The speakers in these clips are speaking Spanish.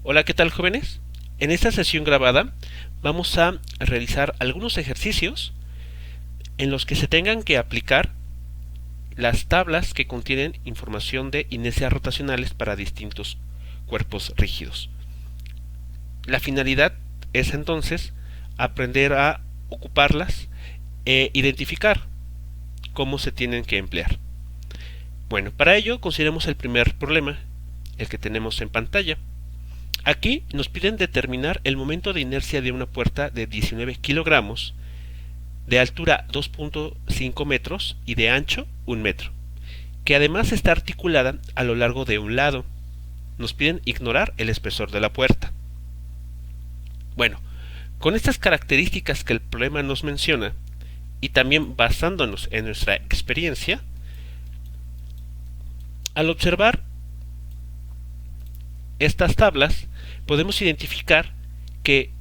Hola, ¿qué tal, jóvenes? En esta sesión grabada vamos a realizar algunos ejercicios en los que se tengan que aplicar las tablas que contienen información de inercias rotacionales para distintos cuerpos rígidos. La finalidad es entonces aprender a ocuparlas e identificar cómo se tienen que emplear. Bueno, para ello consideremos el primer problema, el que tenemos en pantalla. Aquí nos piden determinar el momento de inercia de una puerta de 19 kilogramos, de altura 2.5 metros y de ancho 1 metro, que además está articulada a lo largo de un lado. Nos piden ignorar el espesor de la puerta. Bueno, con estas características que el problema nos menciona, y también basándonos en nuestra experiencia, al observar estas tablas podemos identificar que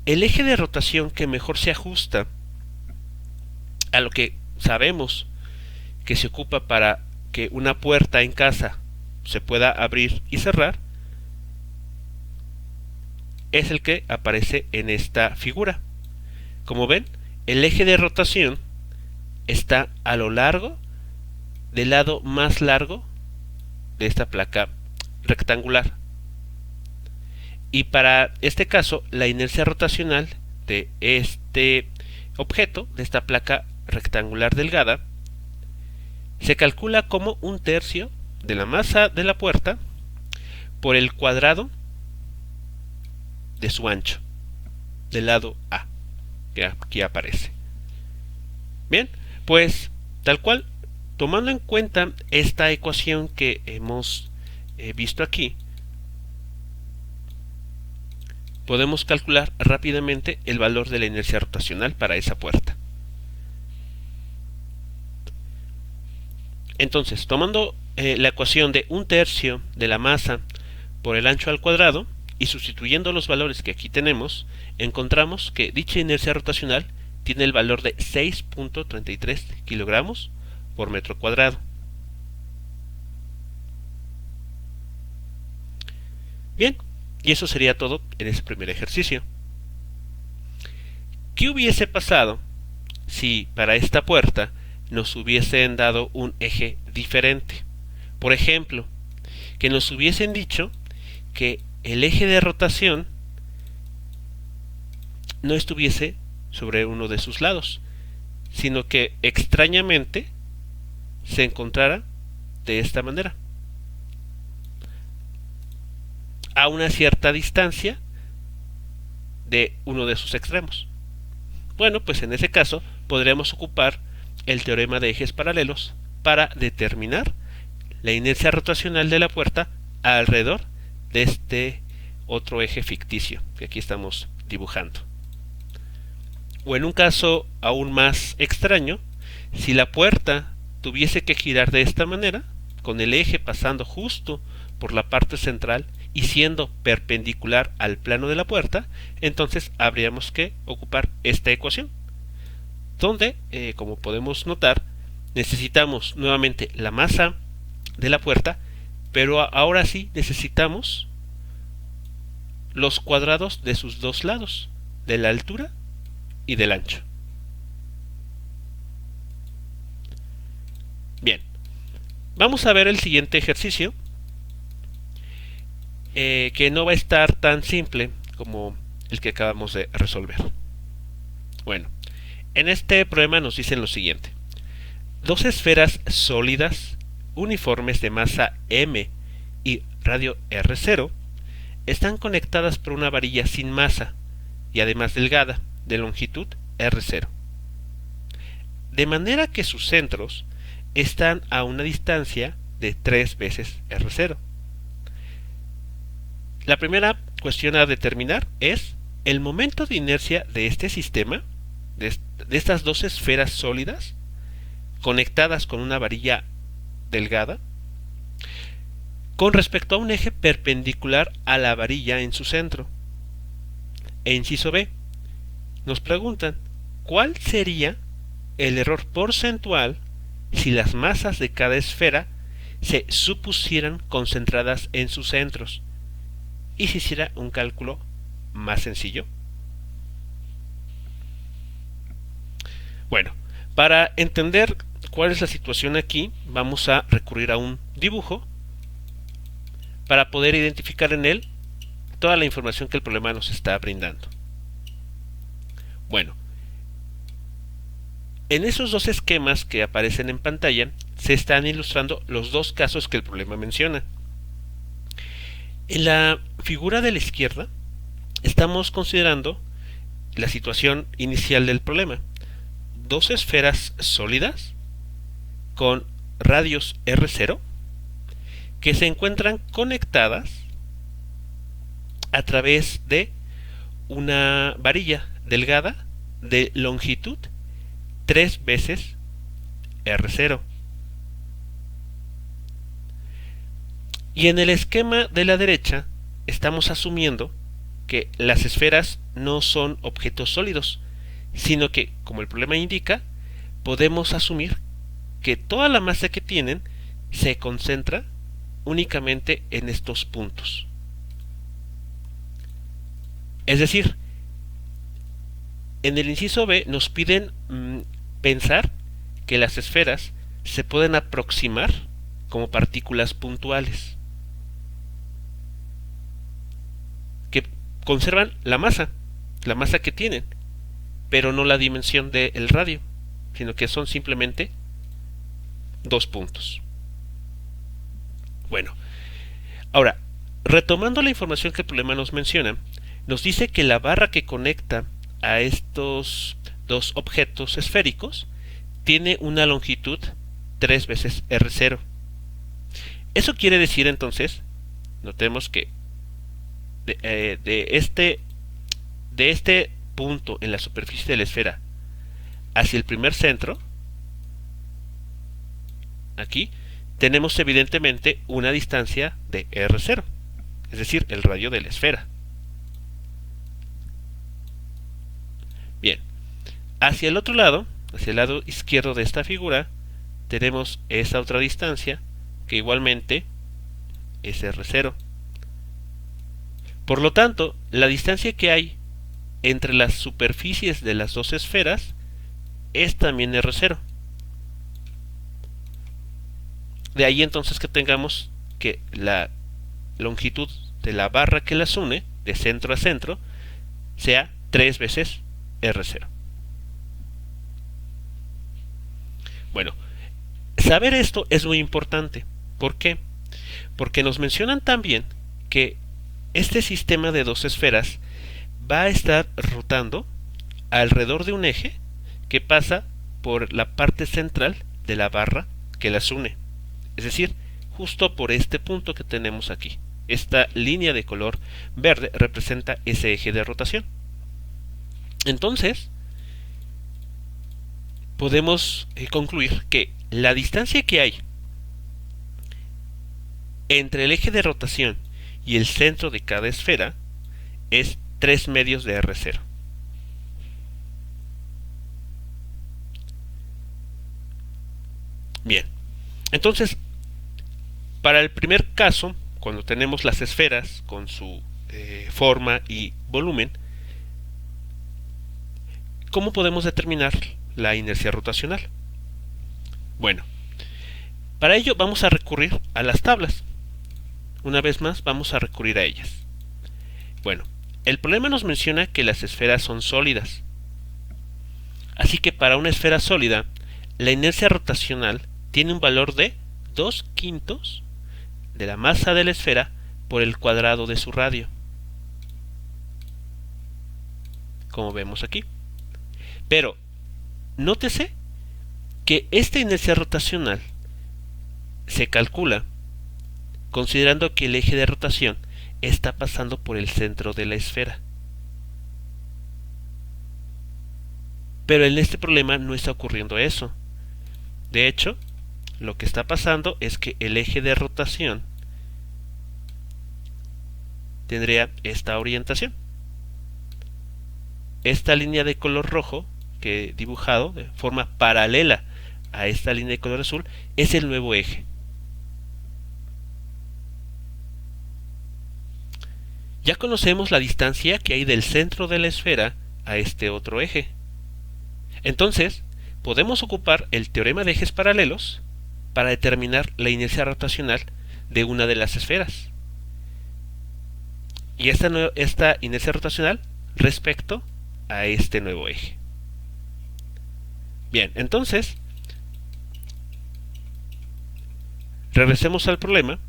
el eje de rotación que mejor se ajusta a lo que sabemos que se ocupa para que una puerta en casa se pueda abrir y cerrar es el que aparece en esta figura. Como ven, el eje de rotación está a lo largo del lado más largo de esta placa rectangular. Y para este caso, la inercia rotacional de este objeto, de esta placa rectangular delgada, se calcula como 1/3 de la masa de la puerta por el cuadrado de su ancho, del lado A, que aquí aparece. Bien, pues tal cual, tomando en cuenta esta ecuación que hemos visto aquí, podemos calcular rápidamente el valor de la inercia rotacional para esa puerta. Entonces, tomando la ecuación de 1/3 de la masa por el ancho al cuadrado y sustituyendo los valores que aquí tenemos, encontramos que dicha inercia rotacional tiene el valor de 6.33 kilogramos por metro cuadrado. Bien, y eso sería todo en ese primer ejercicio. ¿Qué hubiese pasado si para esta puerta nos hubiesen dado un eje diferente? Por ejemplo, que nos hubiesen dicho que el eje de rotación no estuviese sobre uno de sus lados, sino que extrañamente se encontrara de esta manera, a una cierta distancia de uno de sus extremos. Bueno, pues en ese caso podríamos ocupar el teorema de ejes paralelos para determinar la inercia rotacional de la puerta alrededor de este otro eje ficticio que aquí estamos dibujando. O en un caso aún más extraño, si la puerta tuviese que girar de esta manera, con el eje pasando justo por la parte central y siendo perpendicular al plano de la puerta, entonces habríamos que ocupar esta ecuación, donde, como podemos notar, necesitamos nuevamente la masa de la puerta, pero ahora sí necesitamos los cuadrados de sus dos lados, de la altura y del ancho. Bien, vamos a ver el siguiente ejercicio, que no va a estar tan simple como el que acabamos de resolver. Bueno, en este problema nos dicen lo siguiente: dos esferas sólidas uniformes de masa m y radio r0 están conectadas por una varilla sin masa y además delgada de longitud r0, de manera que sus centros están a una distancia de 3 veces r0. La primera cuestión a determinar es el momento de inercia de este sistema, de estas dos esferas sólidas conectadas con una varilla delgada, con respecto a un eje perpendicular a la varilla en su centro. E inciso B, nos preguntan cuál sería el error porcentual si las masas de cada esfera se supusieran concentradas en sus centros, y se hiciera un cálculo más sencillo. Bueno, para entender cuál es la situación aquí, vamos a recurrir a un dibujo para poder identificar en él toda la información que el problema nos está brindando. Bueno, en esos dos esquemas que aparecen en pantalla se están ilustrando los dos casos que el problema menciona. En la figura de la izquierda estamos considerando la situación inicial del problema. Dos esferas sólidas con radios R0 que se encuentran conectadas a través de una varilla delgada de longitud 3 veces R0. Y en el esquema de la derecha estamos asumiendo que las esferas no son objetos sólidos, sino que, como el problema indica, podemos asumir que toda la masa que tienen se concentra únicamente en estos puntos. Es decir, en el inciso B nos piden pensar que las esferas se pueden aproximar como partículas puntuales que conservan la masa que tienen, pero no la dimensión del radio, sino que son simplemente dos puntos. Bueno, ahora, retomando la información que el problema nos menciona, nos dice que la barra que conecta a estos dos objetos esféricos tiene una longitud 3 veces R0. Eso quiere decir entonces, notemos que de este punto en la superficie de la esfera hacia el primer centro, aquí tenemos evidentemente una distancia de R0, es decir, el radio de la esfera. Bien, hacia el otro lado, hacia el lado izquierdo de esta figura, tenemos esa otra distancia que igualmente es R0. Por lo tanto, la distancia que hay entre las superficies de las dos esferas es también R0. De ahí entonces que tengamos que la longitud de la barra que las une, de centro a centro, sea 3 veces R0. Bueno, saber esto es muy importante. ¿Por qué? Porque nos mencionan también que este sistema de dos esferas va a estar rotando alrededor de un eje que pasa por la parte central de la barra que las une. Es decir, justo por este punto que tenemos aquí. Esta línea de color verde representa ese eje de rotación. Entonces, podemos concluir que la distancia que hay entre el eje de rotación y el centro de cada esfera es 3 medios de R0. Bien, entonces, para el primer caso, cuando tenemos las esferas con su forma y volumen, ¿cómo podemos determinar la inercia rotacional? Bueno, para ello vamos a recurrir a las tablas. Una vez más vamos a recurrir a ellas. Bueno, el problema nos menciona que las esferas son sólidas. Así que para una esfera sólida, la inercia rotacional tiene un valor de 2/5 de la masa de la esfera por el cuadrado de su radio, como vemos aquí. Pero nótese que esta inercia rotacional se calcula considerando que el eje de rotación está pasando por el centro de la esfera. Pero en este problema no está ocurriendo eso. De hecho, lo que está pasando es que el eje de rotación tendría esta orientación. Esta línea de color rojo que he dibujado de forma paralela a esta línea de color azul es el nuevo eje. Ya conocemos la distancia que hay del centro de la esfera a este otro eje. Entonces, podemos ocupar el teorema de ejes paralelos para determinar la inercia rotacional de una de las esferas. Y esta inercia rotacional respecto a este nuevo eje. Bien, entonces, regresemos al problema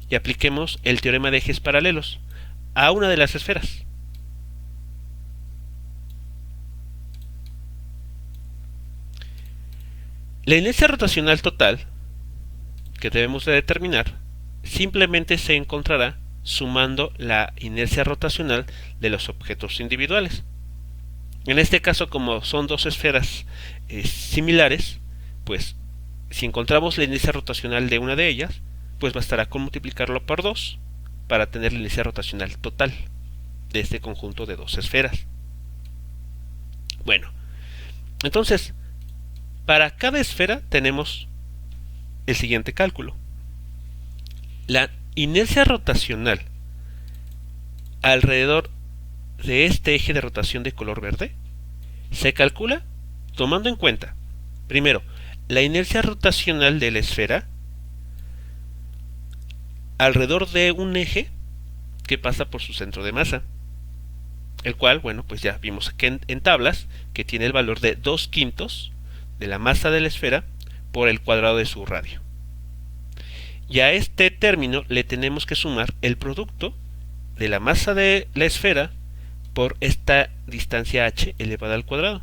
y apliquemos el teorema de ejes paralelos a una de las esferas. La inercia rotacional total que debemos de determinar simplemente se encontrará sumando la inercia rotacional de los objetos individuales. En este caso, como son dos esferas similares, pues si encontramos la inercia rotacional de una de ellas, pues bastará con multiplicarlo por 2 para tener la inercia rotacional total de este conjunto de dos esferas. Bueno, entonces, para cada esfera tenemos el siguiente cálculo. La inercia rotacional alrededor de este eje de rotación de color verde se calcula tomando en cuenta, primero, la inercia rotacional de la esfera alrededor de un eje que pasa por su centro de masa, el cual, bueno, pues ya vimos que en tablas que tiene el valor de 2/5 de la masa de la esfera por el cuadrado de su radio. Y a este término le tenemos que sumar el producto de la masa de la esfera por esta distancia h elevada al cuadrado.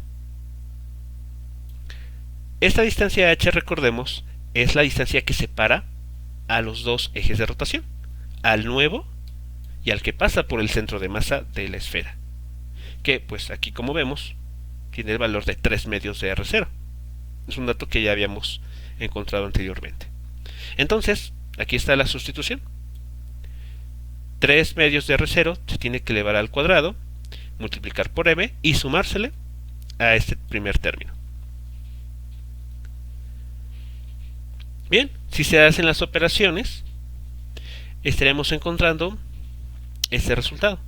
Esta distancia h, recordemos, es la distancia que separa a los dos ejes de rotación, al nuevo y al que pasa por el centro de masa de la esfera, que pues aquí, como vemos, tiene el valor de 3 medios de R0. Es un dato que ya habíamos encontrado anteriormente. Entonces, aquí está la sustitución. 3 medios de R0 se tiene que elevar al cuadrado, multiplicar por m y sumársele a este primer término. Bien, si se hacen las operaciones, estaremos encontrando este resultado.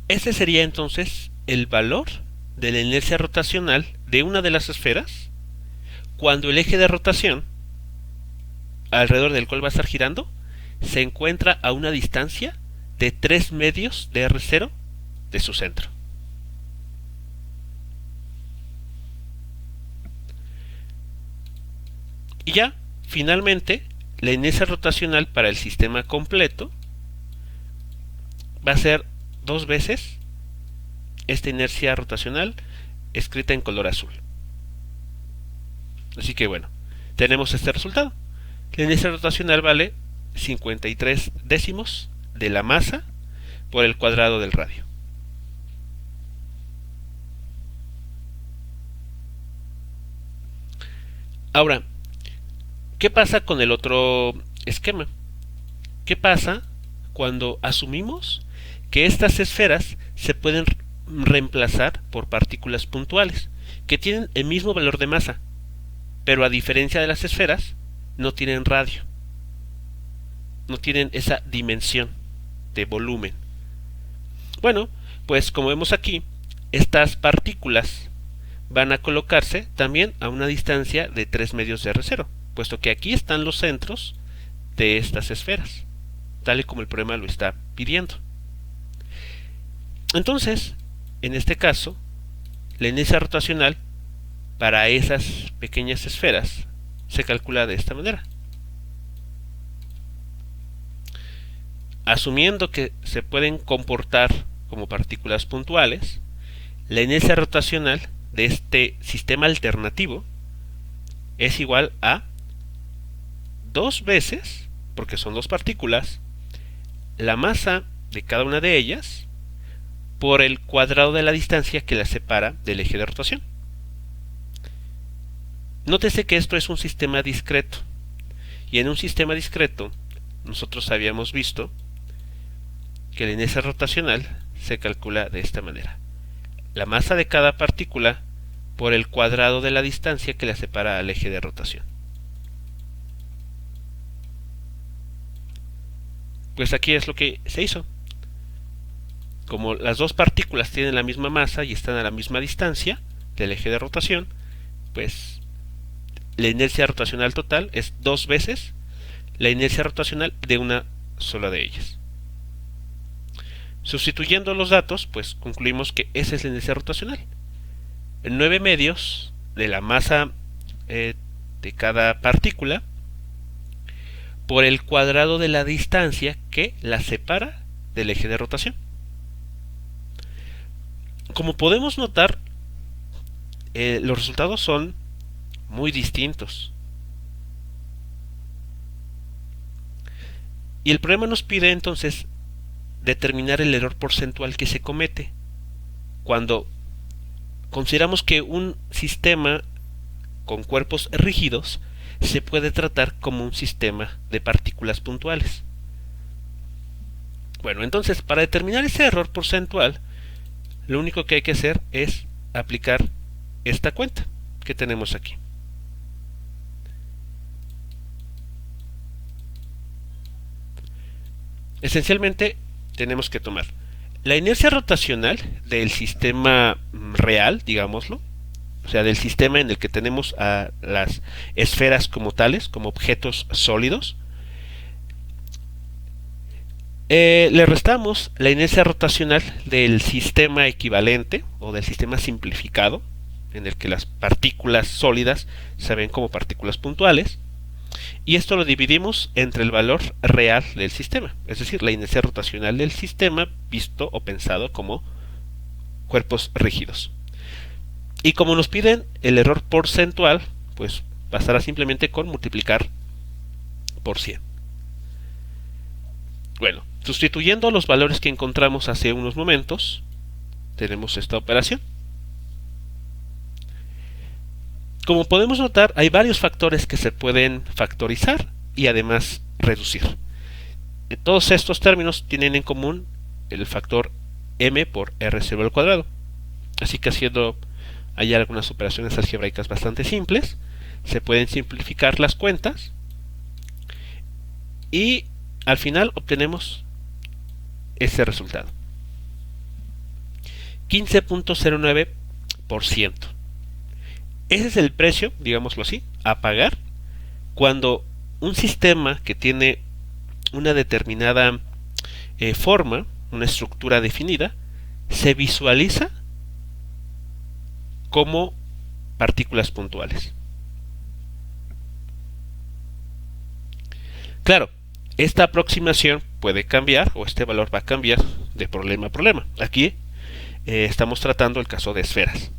Este sería entonces el valor de la inercia rotacional de una de las esferas cuando el eje de rotación alrededor del cual va a estar girando se encuentra a una distancia de 3 medios de R0 de su centro. Y ya, finalmente, la inercia rotacional para el sistema completo va a ser 2 veces esta inercia rotacional escrita en color azul. Así que bueno, tenemos este resultado. La inercia rotacional vale 53 décimos de la masa por el cuadrado del radio. Ahora, ¿qué pasa con el otro esquema? ¿Qué pasa cuando asumimos que estas esferas se pueden reemplazar por partículas puntuales que tienen el mismo valor de masa, pero a diferencia de las esferas no tienen radio, no tienen esa dimensión de volumen? Bueno, pues como vemos aquí, estas partículas van a colocarse también a una distancia de 3 medios de R0, puesto que aquí están los centros de estas esferas, tal y como el problema lo está pidiendo. Entonces, en este caso, la inercia rotacional para esas pequeñas esferas se calcula de esta manera. Asumiendo que se pueden comportar como partículas puntuales, la inercia rotacional de este sistema alternativo es igual a 2 veces, porque son dos partículas, la masa de cada una de ellas por el cuadrado de la distancia que las separa del eje de rotación. Nótese que esto es un sistema discreto, y en un sistema discreto nosotros habíamos visto que la inercia rotacional se calcula de esta manera: la masa de cada partícula por el cuadrado de la distancia que la separa al eje de rotación. Pues aquí es lo que se hizo. Como las dos partículas tienen la misma masa y están a la misma distancia del eje de rotación, pues la inercia rotacional total es 2 veces la inercia rotacional de una sola de ellas. Sustituyendo los datos, pues concluimos que esa es la inercia rotacional. 9 medios de la masa de cada partícula por el cuadrado de la distancia que la separa del eje de rotación. Como podemos notar, los resultados son muy distintos. Y el problema nos pide entonces determinar el error porcentual que se comete cuando consideramos que un sistema con cuerpos rígidos se puede tratar como un sistema de partículas puntuales. Bueno, entonces para determinar ese error porcentual, lo único que hay que hacer es aplicar esta cuenta que tenemos aquí. Esencialmente tenemos que tomar la inercia rotacional del sistema real, digámoslo, o sea, del sistema en el que tenemos a las esferas como tales, como objetos sólidos. Le restamos la inercia rotacional del sistema equivalente o del sistema simplificado, en el que las partículas sólidas se ven como partículas puntuales, y esto lo dividimos entre el valor real del sistema, es decir, la inercia rotacional del sistema visto o pensado como cuerpos rígidos. Y como nos piden el error porcentual, pues bastará simplemente con multiplicar por 100. Bueno, sustituyendo los valores que encontramos hace unos momentos, tenemos esta operación. Como podemos notar, hay varios factores que se pueden factorizar y además reducir. Todos estos términos tienen en común el factor m por r0 al cuadrado. Así que haciendo hay algunas operaciones algebraicas bastante simples, se pueden simplificar las cuentas y al final obtenemos ese resultado. 15.09%. Ese es el precio, digámoslo así, a pagar cuando un sistema que tiene una determinada forma, una estructura definida, se visualiza como partículas puntuales. Claro, esta aproximación puede cambiar, o este valor va a cambiar de problema a problema. Aquí estamos tratando el caso de esferas.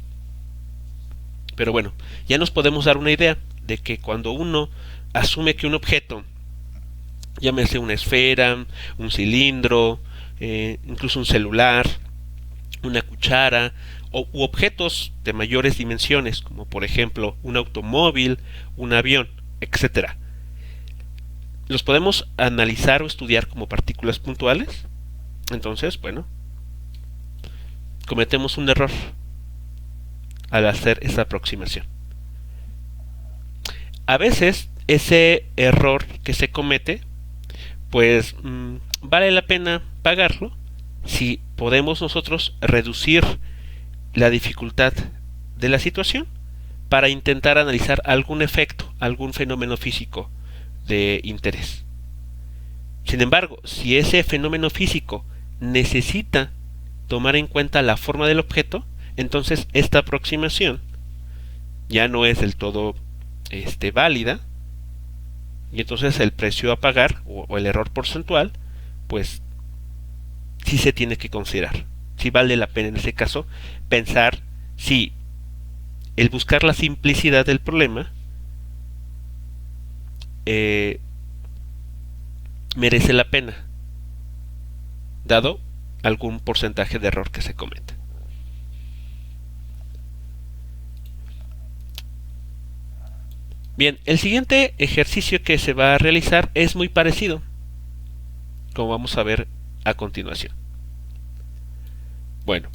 Pero bueno, ya nos podemos dar una idea de que cuando uno asume que un objeto, llámese una esfera, un cilindro, incluso un celular, una cuchara, u objetos de mayores dimensiones, como por ejemplo un automóvil, un avión, etc., los podemos analizar o estudiar como partículas puntuales. Entonces, bueno, cometemos un error al hacer esa aproximación. A veces ese error que se comete, pues vale la pena pagarlo si podemos nosotros reducir la dificultad de la situación para intentar analizar algún efecto, algún fenómeno físico de interés. Sin embargo, si ese fenómeno físico necesita tomar en cuenta la forma del objeto, entonces esta aproximación ya no es del todo válida, y entonces el precio a pagar o el error porcentual, pues sí se tiene que considerar. Si vale la pena en ese caso pensar si el buscar la simplicidad del problema merece la pena, dado algún porcentaje de error que se cometa. Bien, el siguiente ejercicio que se va a realizar es muy parecido, como vamos a ver a continuación. Bueno,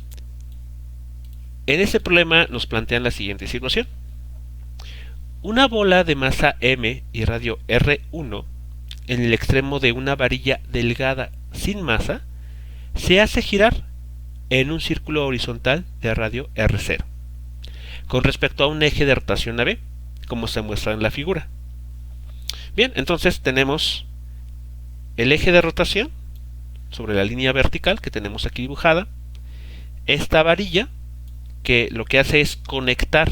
en este problema nos plantean la siguiente situación. Una bola de masa m y radio R1 en el extremo de una varilla delgada sin masa se hace girar en un círculo horizontal de radio R0 con respecto a un eje de rotación AB, como se muestra en la figura. Bien, entonces tenemos el eje de rotación sobre la línea vertical que tenemos aquí dibujada, esta varilla que lo que hace es conectar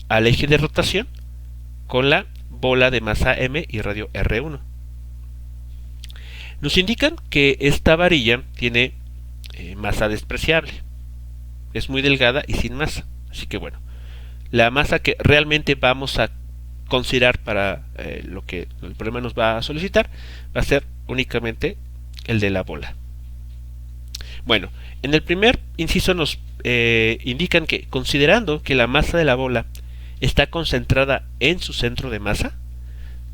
al eje de rotación con la bola de masa M y radio R1. Nos indican que esta varilla tiene masa despreciable, es muy delgada y sin masa, así que bueno, la masa que realmente vamos a considerar para lo que el problema nos va a solicitar va a ser únicamente el de la bola. Bueno, en el primer inciso nos indican que considerando que la masa de la bola está concentrada en su centro de masa,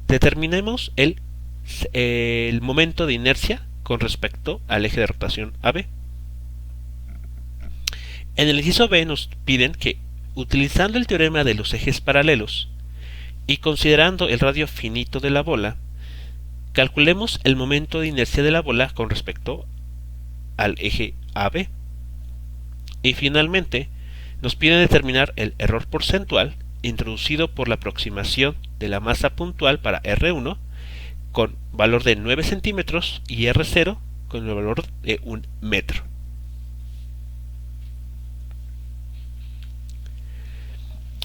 determinemos el momento de inercia con respecto al eje de rotación AB. En el inciso B nos piden que, utilizando el teorema de los ejes paralelos y considerando el radio finito de la bola, calculemos el momento de inercia de la bola con respecto al eje AB. Y finalmente nos piden determinar el error porcentual introducido por la aproximación de la masa puntual para R1 con valor de 9 centímetros y R0 con el valor de 1 metro.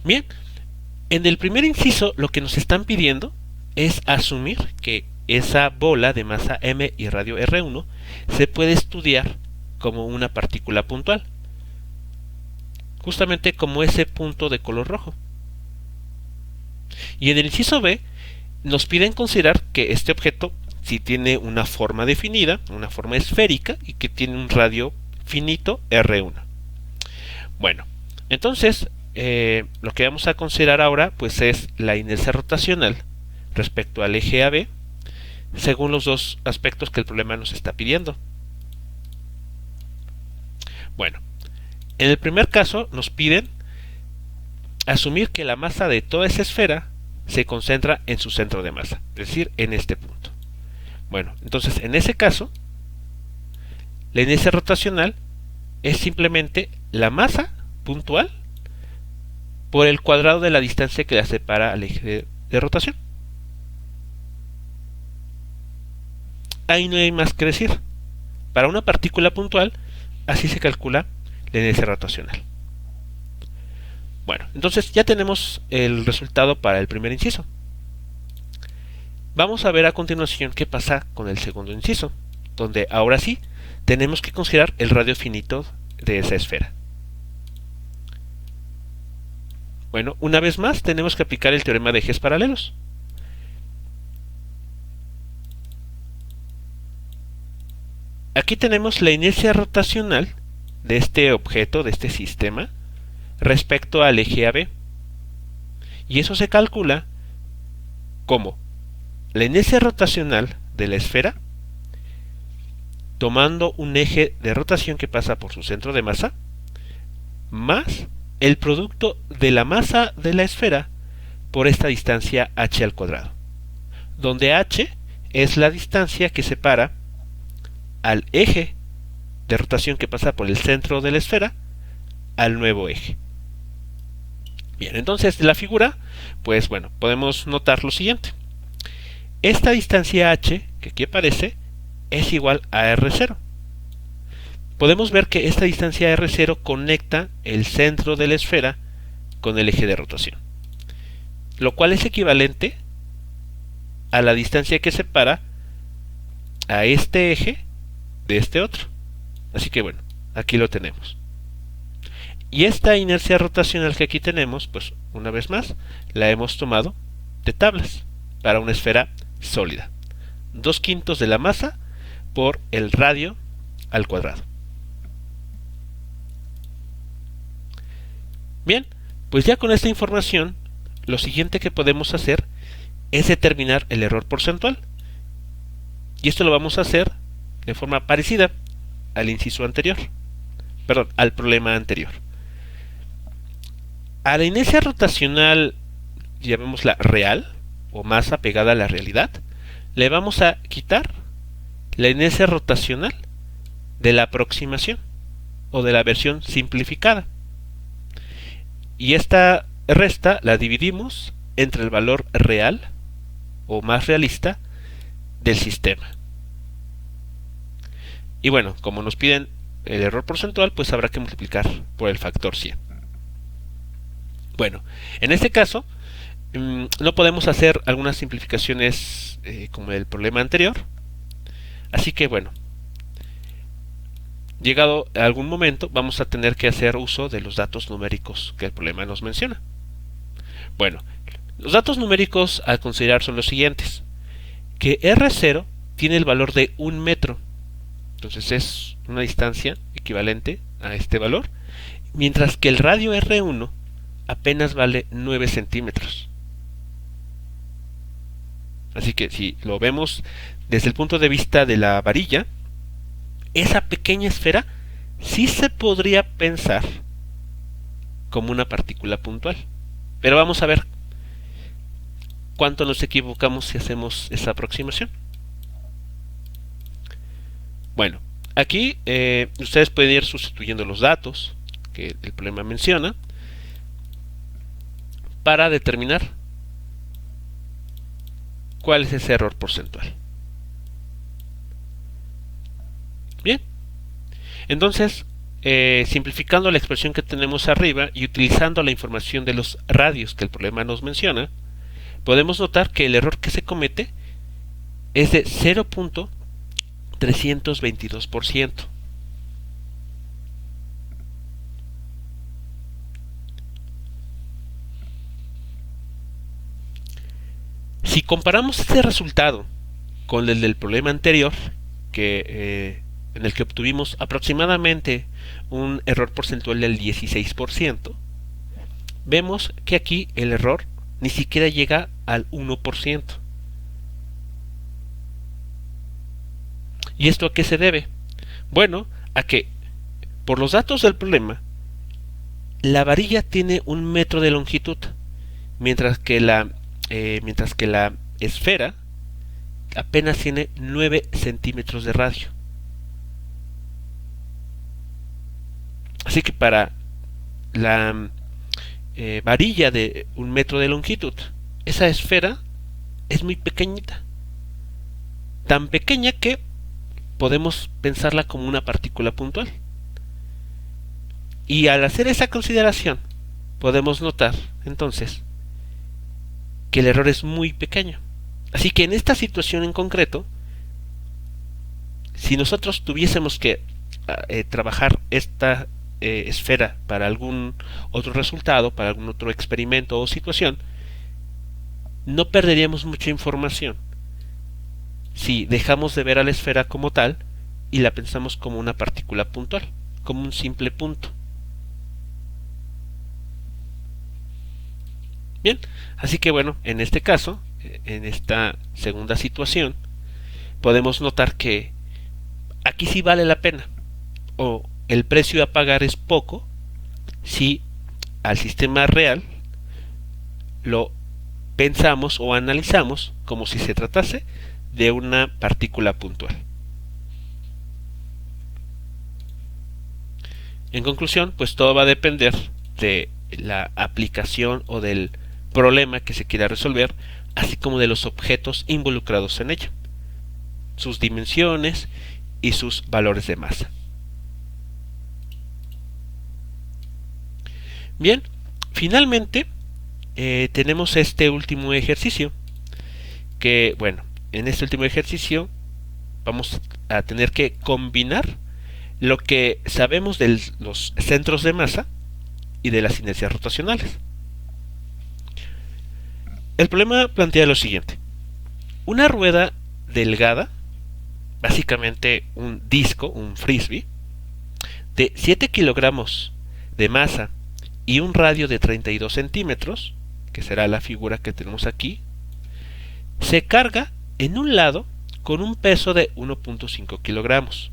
Bien, en el primer inciso lo que nos están pidiendo es asumir que esa bola de masa M y radio R1 se puede estudiar como una partícula puntual, justamente como ese punto de color rojo. Y en el inciso B nos piden considerar que este objeto sí tiene una forma definida, una forma esférica y que tiene un radio finito R1. Bueno, entonces lo que vamos a considerar ahora pues es la inercia rotacional respecto al eje AB según los dos aspectos que el problema nos está pidiendo. Bueno, en el primer caso nos piden asumir que la masa de toda esa esfera se concentra en su centro de masa, es decir, en este punto. Bueno, entonces en ese caso la inercia rotacional es simplemente la masa puntual por el cuadrado de la distancia que la separa al eje de rotación. Ahí no hay más que decir. Para una partícula puntual, así se calcula la inercia rotacional. Bueno, entonces ya tenemos el resultado para el primer inciso. Vamos a ver a continuación qué pasa con el segundo inciso, donde ahora sí tenemos que considerar el radio finito de esa esfera. Bueno, una vez más tenemos que aplicar el teorema de ejes paralelos. Aquí tenemos la inercia rotacional de este objeto, de este sistema, respecto al eje AB. Y eso se calcula como la inercia rotacional de la esfera, tomando un eje de rotación que pasa por su centro de masa, más el producto de la masa de la esfera por esta distancia h al cuadrado, donde h es la distancia que separa al eje de rotación que pasa por el centro de la esfera al nuevo eje. Bien, entonces de la figura, pues bueno, podemos notar lo siguiente. Esta distancia h, que aquí aparece, es igual a R0. Podemos ver que esta distancia R0 conecta el centro de la esfera con el eje de rotación, lo cual es equivalente a la distancia que separa a este eje de este otro. Así que bueno, aquí lo tenemos. Y esta inercia rotacional que aquí tenemos, pues una vez más, la hemos tomado de tablas para una esfera sólida. 2/5 de la masa por el radio al cuadrado. Bien, pues ya con esta información, lo siguiente que podemos hacer es determinar el error porcentual. Y esto lo vamos a hacer de forma parecida al inciso anterior. Perdón, al problema anterior. A la inercia rotacional, llamémosla real, o masa pegada a la realidad, le vamos a quitar la inercia rotacional de la aproximación o de la versión simplificada. Y esta resta la dividimos entre el valor real o más realista del sistema. Y bueno, como nos piden el error porcentual, pues habrá que multiplicar por el factor 100. Bueno, en este caso no podemos hacer algunas simplificaciones como el problema anterior. Así que bueno, llegado a algún momento vamos a tener que hacer uso de los datos numéricos que el problema nos menciona. Bueno, los datos numéricos a considerar son los siguientes. Que R0 tiene el valor de 1 metro. Entonces es una distancia equivalente a este valor. Mientras que el radio R1 apenas vale 9 centímetros. Así que si lo vemos desde el punto de vista de la varilla, esa pequeña esfera sí se podría pensar como una partícula puntual. Pero vamos a ver cuánto nos equivocamos si hacemos esa aproximación. Bueno, aquí ustedes pueden ir sustituyendo los datos que el problema menciona para determinar cuál es ese error porcentual. Bien, entonces simplificando la expresión que tenemos arriba y utilizando la información de los radios que el problema nos menciona, podemos notar que el error que se comete es de 0.322%. Si comparamos este resultado con el del problema anterior, en el que obtuvimos aproximadamente un error porcentual del 16%, vemos que aquí el error ni siquiera llega al 1%. ¿Y esto a qué se debe? Bueno, a que por los datos del problema, la varilla tiene 1 metro de longitud, mientras que la esfera apenas tiene 9 centímetros de radio. Así que para la varilla de 1 metro de longitud, esa esfera es muy pequeñita. Tan pequeña que podemos pensarla como una partícula puntual. Y al hacer esa consideración, podemos notar entonces que el error es muy pequeño. Así que en esta situación en concreto, si nosotros tuviésemos que trabajar esta esfera para algún otro resultado, para algún otro experimento o situación, no perderíamos mucha información si dejamos de ver a la esfera como tal y la pensamos como una partícula puntual, como un simple punto. Bien, así que bueno, en este caso, en esta segunda situación, podemos notar que aquí sí vale la pena, o el precio a pagar es poco si al sistema real lo pensamos o analizamos como si se tratase de una partícula puntual. En conclusión, pues todo va a depender de la aplicación o del problema que se quiera resolver, así como de los objetos involucrados en ella, sus dimensiones y sus valores de masa. Bien, finalmente tenemos este último ejercicio, que bueno, en este último ejercicio vamos a tener que combinar lo que sabemos de los centros de masa y de las inercias rotacionales. El problema plantea lo siguiente: una rueda delgada, básicamente un disco, un frisbee, de 7 kilogramos de masa y un radio de 32 centímetros, que será la figura que tenemos aquí, se carga en un lado con un peso de 1.5 kilogramos.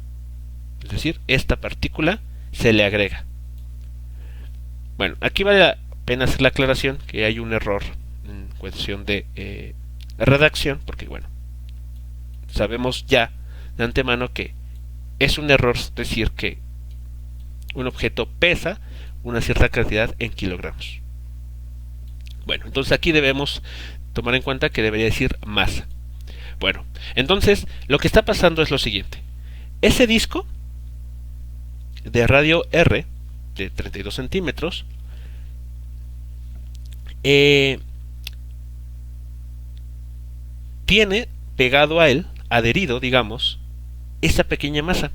Es decir, esta partícula se le agrega. Bueno, aquí vale la pena hacer la aclaración que hay un error en cuestión de redacción, porque bueno, sabemos ya de antemano que es un error decir que un objeto pesa una cierta cantidad en kilogramos. Bueno, entonces aquí debemos tomar en cuenta que debería decir masa. Bueno, entonces lo que está pasando es lo siguiente. Ese disco de radio R de 32 centímetros tiene pegado a él, adherido, digamos, esa pequeña masa,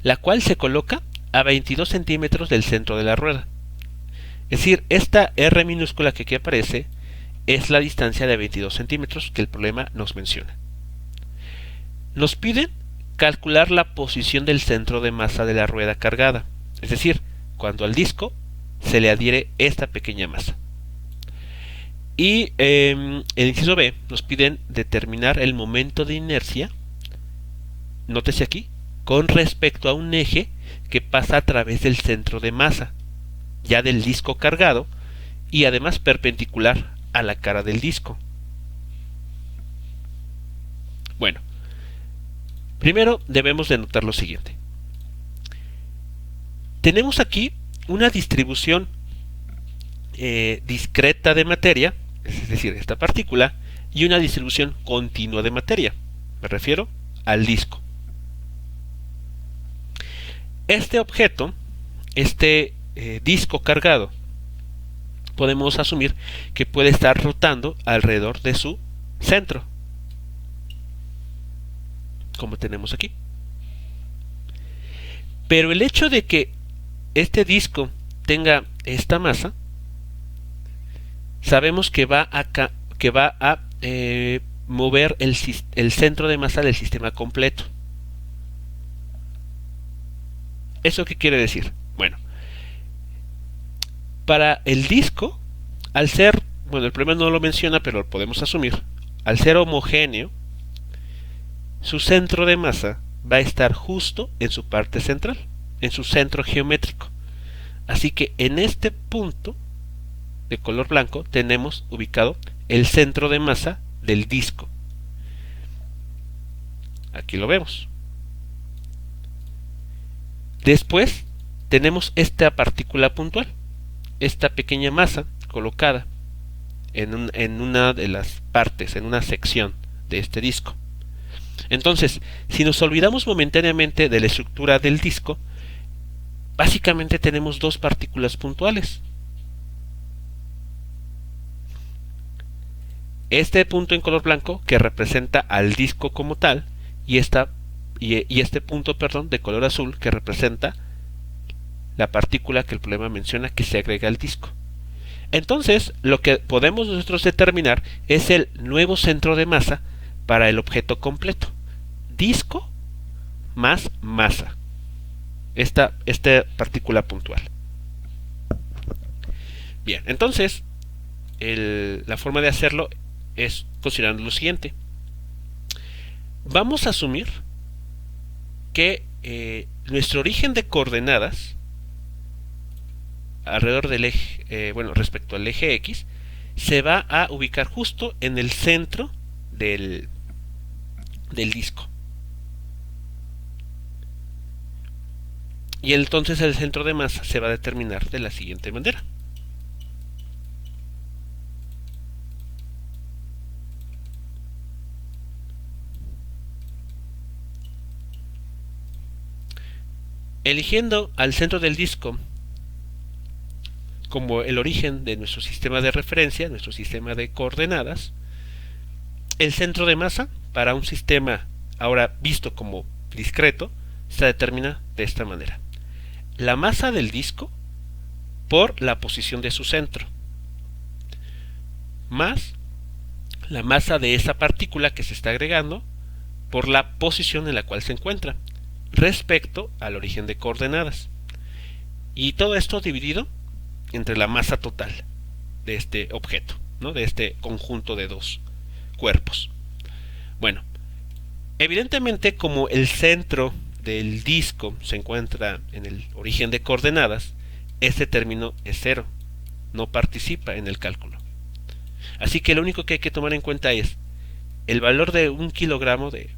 la cual se coloca a 22 centímetros del centro de la rueda. Es decir, esta R minúscula que aquí aparece es la distancia de 22 centímetros que el problema nos menciona. Nos piden calcular la posición del centro de masa de la rueda cargada, es decir, cuando al disco se le adhiere esta pequeña masa. Y el inciso B nos piden determinar el momento de inercia, nótese aquí, con respecto a un eje que pasa a través del centro de masa, ya del disco cargado, y además perpendicular a la cara del disco. Bueno, primero debemos de notar lo siguiente. Tenemos aquí una distribución discreta de materia, es decir, esta partícula, y una distribución continua de materia. Me refiero al disco. Este objeto, este disco cargado, podemos asumir que puede estar rotando alrededor de su centro, como tenemos aquí. Pero el hecho de que este disco tenga esta masa, sabemos que va a mover el centro de masa del sistema completo. ¿Eso qué quiere decir? Bueno, para el disco, al ser, bueno, el problema no lo menciona, pero lo podemos asumir, al ser homogéneo, su centro de masa va a estar justo en su parte central, en su centro geométrico. Así que en este punto de color blanco tenemos ubicado el centro de masa del disco. Aquí lo vemos. Después tenemos esta partícula puntual, esta pequeña masa colocada en una de las partes, en una sección de este disco. Entonces, si nos olvidamos momentáneamente de la estructura del disco, básicamente tenemos dos partículas puntuales. Este punto en color blanco que representa al disco como tal, y este punto, de color azul que representa la partícula que el problema menciona que se agrega al disco. Entonces, lo que podemos nosotros determinar es el nuevo centro de masa para el objeto completo. Disco más masa. Esta partícula puntual. Bien, entonces, la forma de hacerlo es considerando lo siguiente. Vamos a asumir que nuestro origen de coordenadas alrededor del eje, respecto al eje X, se va a ubicar justo en el centro del disco. Y entonces el centro de masa se va a determinar de la siguiente manera. Eligiendo al centro del disco como el origen de nuestro sistema de referencia, nuestro sistema de coordenadas, el centro de masa para un sistema ahora visto como discreto se determina de esta manera: la masa del disco por la posición de su centro más la masa de esa partícula que se está agregando por la posición en la cual se encuentra respecto al origen de coordenadas, y todo esto dividido entre la masa total de este objeto, ¿no? De este conjunto de dos cuerpos. Bueno, evidentemente, como el centro del disco se encuentra en el origen de coordenadas, este término es cero, no participa en el cálculo. Así que lo único que hay que tomar en cuenta es el valor de un kilogramo de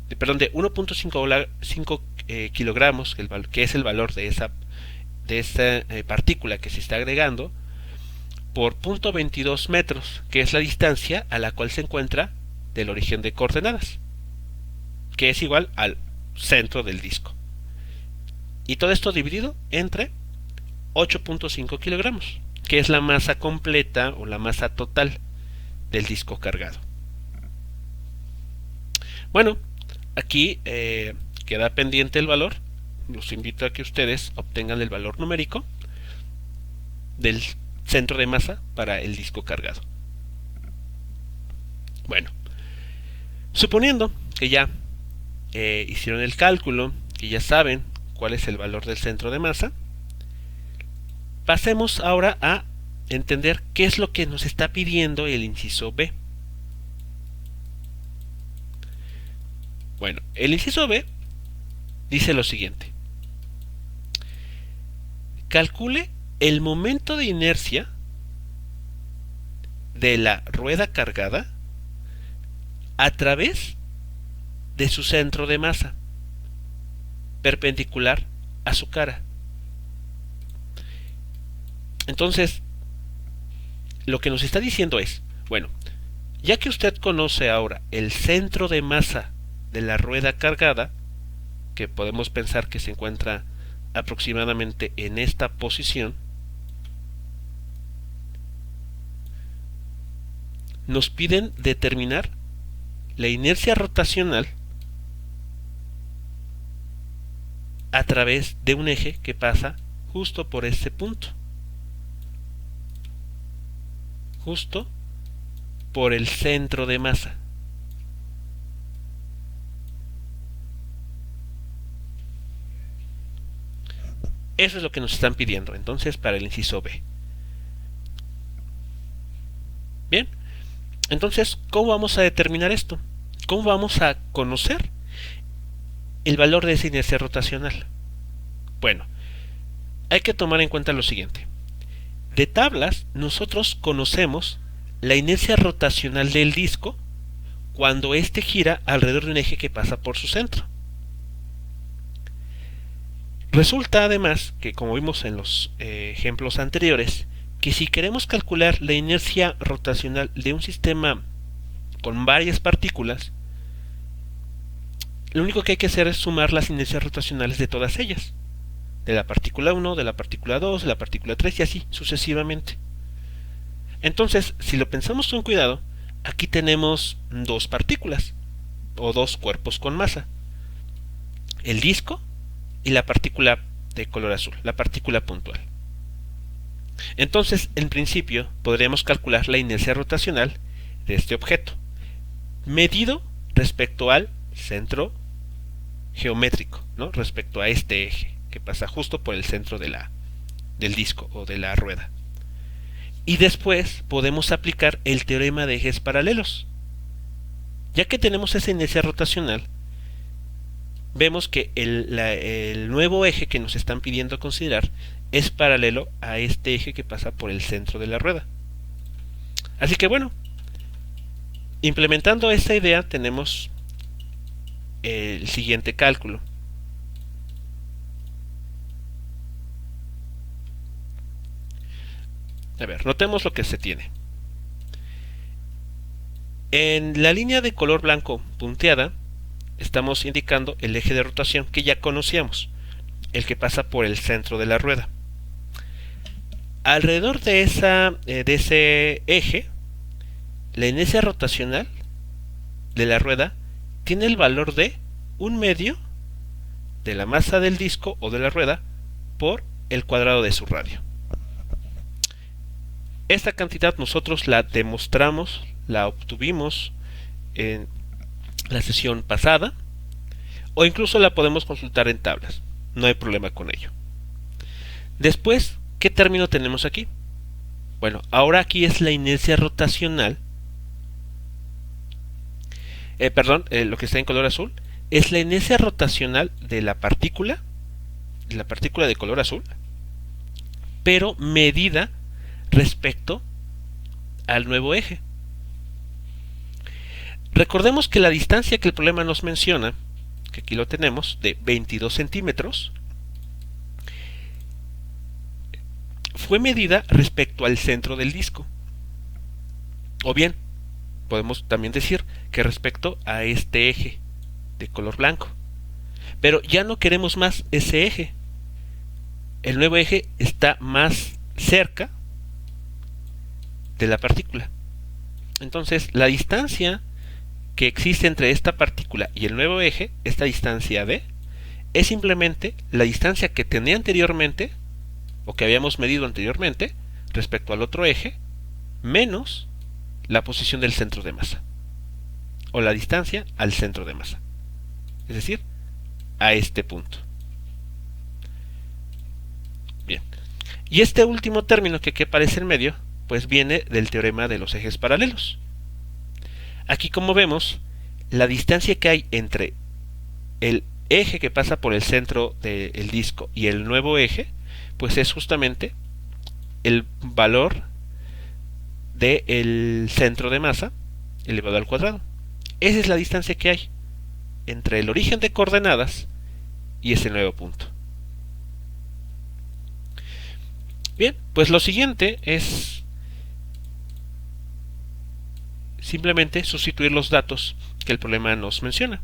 1.5 kilogramos, que es el valor de esa partícula que se está agregando, por 0.22 metros, que es la distancia a la cual se encuentra del origen de coordenadas, que es igual al centro del disco. Y todo esto dividido entre 8.5 kilogramos, que es la masa completa o la masa total del disco cargado. Bueno, aquí queda pendiente el valor. Los invito a que ustedes obtengan el valor numérico del centro de masa para el disco cargado. Bueno, suponiendo que ya hicieron el cálculo, que ya saben cuál es el valor del centro de masa, pasemos ahora a entender qué es lo que nos está pidiendo el inciso B. Bueno, el inciso B dice lo siguiente: calcule el momento de inercia de la rueda cargada a través de su centro de masa, perpendicular a su cara. Entonces, lo que nos está diciendo es, bueno, ya que usted conoce ahora el centro de masa de la rueda cargada, que podemos pensar que se encuentra aproximadamente en esta posición, nos piden determinar la inercia rotacional a través de un eje que pasa justo por este punto, justo por el centro de masa. Eso es lo que nos están pidiendo entonces para el inciso B. Bien, entonces, ¿cómo vamos a determinar esto? ¿Cómo vamos a conocer el valor de esa inercia rotacional? Bueno, hay que tomar en cuenta lo siguiente. De tablas, nosotros conocemos la inercia rotacional del disco cuando éste gira alrededor de un eje que pasa por su centro. Resulta además que, como vimos en los ejemplos anteriores, que si queremos calcular la inercia rotacional de un sistema con varias partículas, lo único que hay que hacer es sumar las inercias rotacionales de todas ellas, de la partícula 1, de la partícula 2, de la partícula 3 y así sucesivamente. Entonces, si lo pensamos con cuidado, aquí tenemos dos partículas o dos cuerpos con masa: el disco y la partícula de color azul, la partícula puntual. Entonces, en principio, podríamos calcular la inercia rotacional de este objeto, medido respecto al centro geométrico, ¿no? Respecto a este eje que pasa justo por el centro del disco o de la rueda. Y después podemos aplicar el teorema de ejes paralelos. Ya que tenemos esa inercia rotacional, vemos que el nuevo eje que nos están pidiendo considerar es paralelo a este eje que pasa por el centro de la rueda. Así que bueno, implementando esta idea tenemos el siguiente cálculo. A ver, notemos lo que se tiene. En la línea de color blanco punteada estamos indicando el eje de rotación que ya conocíamos, el que pasa por el centro de la rueda. Alrededor de ese eje, la inercia rotacional de la rueda tiene el valor de 1/2 de la masa del disco o de la rueda por el cuadrado de su radio. Esta cantidad nosotros la demostramos, la obtuvimos en la sesión pasada, o incluso la podemos consultar en tablas, no hay problema con ello. Después, ¿qué término tenemos aquí? Bueno, ahora aquí es la inercia rotacional, lo que está en color azul, es la inercia rotacional de la partícula de color azul, pero medida respecto al nuevo eje. Recordemos que la distancia que el problema nos menciona, que aquí lo tenemos, de 22 centímetros, fue medida respecto al centro del disco. O bien, podemos también decir que respecto a este eje de color blanco. Pero ya no queremos más ese eje. El nuevo eje está más cerca de la partícula. Entonces, la distancia que existe entre esta partícula y el nuevo eje, esta distancia d, es simplemente la distancia que tenía anteriormente, o que habíamos medido anteriormente, respecto al otro eje, menos la posición del centro de masa, o la distancia al centro de masa, es decir, a este punto. Bien, y este último término que aquí aparece en medio, pues viene del teorema de los ejes paralelos. Aquí, como vemos, la distancia que hay entre el eje que pasa por el centro del disco y el nuevo eje, pues es justamente el valor del centro de masa elevado al cuadrado. Esa es la distancia que hay entre el origen de coordenadas y ese nuevo punto. Bien, pues lo siguiente es simplemente sustituir los datos que el problema nos menciona.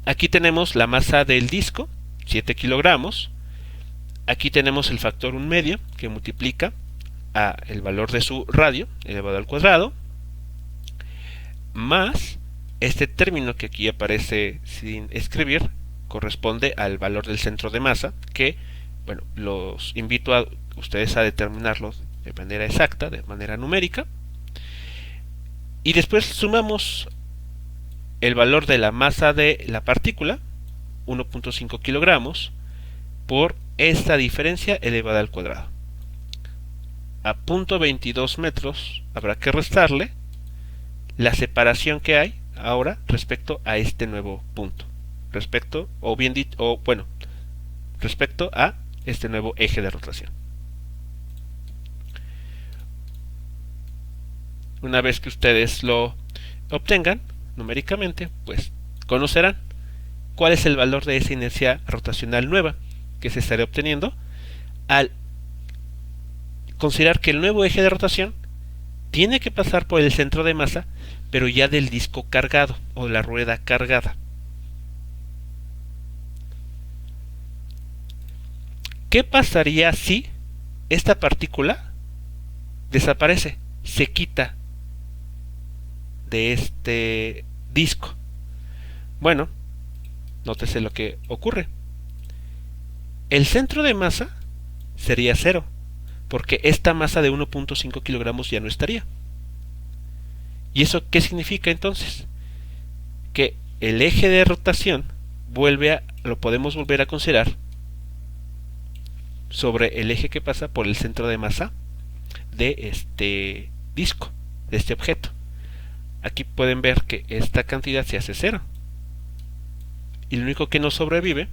Aquí tenemos la masa del disco, 7 kilogramos. Aquí tenemos el factor 1/2 que multiplica a el valor de su radio elevado al cuadrado, más este término que aquí aparece sin escribir, corresponde al valor del centro de masa, que, bueno, los invito a ustedes a determinarlo de manera exacta, de manera numérica. Y después sumamos el valor de la masa de la partícula, 1.5 kilogramos, por esta diferencia elevada al cuadrado. A 0.22 metros habrá que restarle la separación que hay ahora respecto a este nuevo punto, respecto a este nuevo eje de rotación. Una vez que ustedes lo obtengan numéricamente, pues conocerán cuál es el valor de esa inercia rotacional nueva que se estará obteniendo al considerar que el nuevo eje de rotación tiene que pasar por el centro de masa, pero ya del disco cargado o de la rueda cargada. ¿Qué pasaría si esta partícula desaparece, se quita de este disco? Bueno, nótese lo que ocurre. El centro de masa sería 0, porque esta masa de 1.5 kilogramos ya no estaría. ¿Y eso qué significa entonces? Que el eje de rotación lo podemos volver a considerar sobre el eje que pasa por el centro de masa de este disco, de este objeto. Aquí pueden ver que esta cantidad se hace 0. Y lo único que nos sobrevive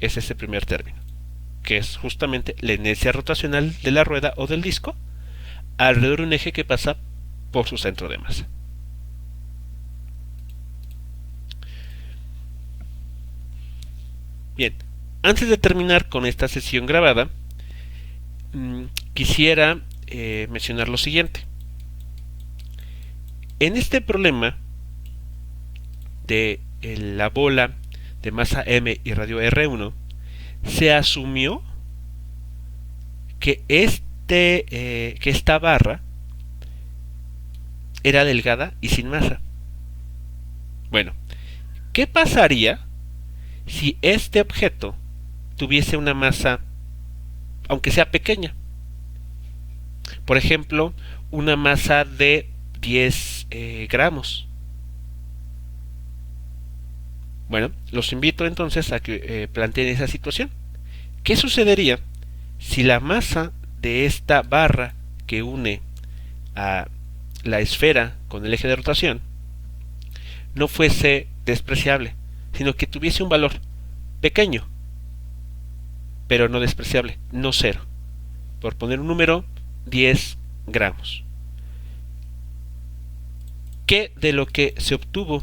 es ese primer término, que es justamente la inercia rotacional de la rueda o del disco alrededor de un eje que pasa por su centro de masa. Bien, antes de terminar con esta sesión grabada, quisiera mencionar lo siguiente. En este problema de la bola de masa m y radio r1, se asumió que esta barra era delgada y sin masa. Bueno, ¿qué pasaría si este objeto tuviese una masa, aunque sea pequeña? Por ejemplo, una masa de 10 gramos. Bueno, los invito entonces a que planteen esa situación. ¿Qué sucedería si la masa de esta barra que une a la esfera con el eje de rotación no fuese despreciable, sino que tuviese un valor pequeño, pero no despreciable, no 0? Por poner un número, 10 gramos. ¿qué de lo que se obtuvo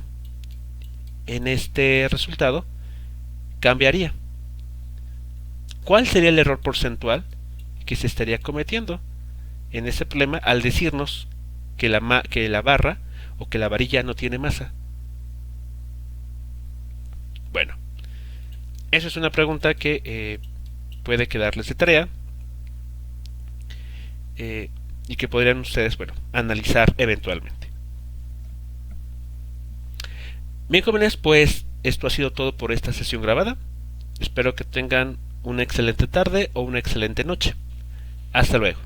en este resultado cambiaría? ¿Cuál sería el error porcentual que se estaría cometiendo en ese problema al decirnos que la barra o que la varilla no tiene masa? Bueno, esa es una pregunta que puede quedarles de tarea y que podrían ustedes, bueno, analizar eventualmente. Bien, jóvenes, pues esto ha sido todo por esta sesión grabada. Espero que tengan una excelente tarde o una excelente noche. Hasta luego.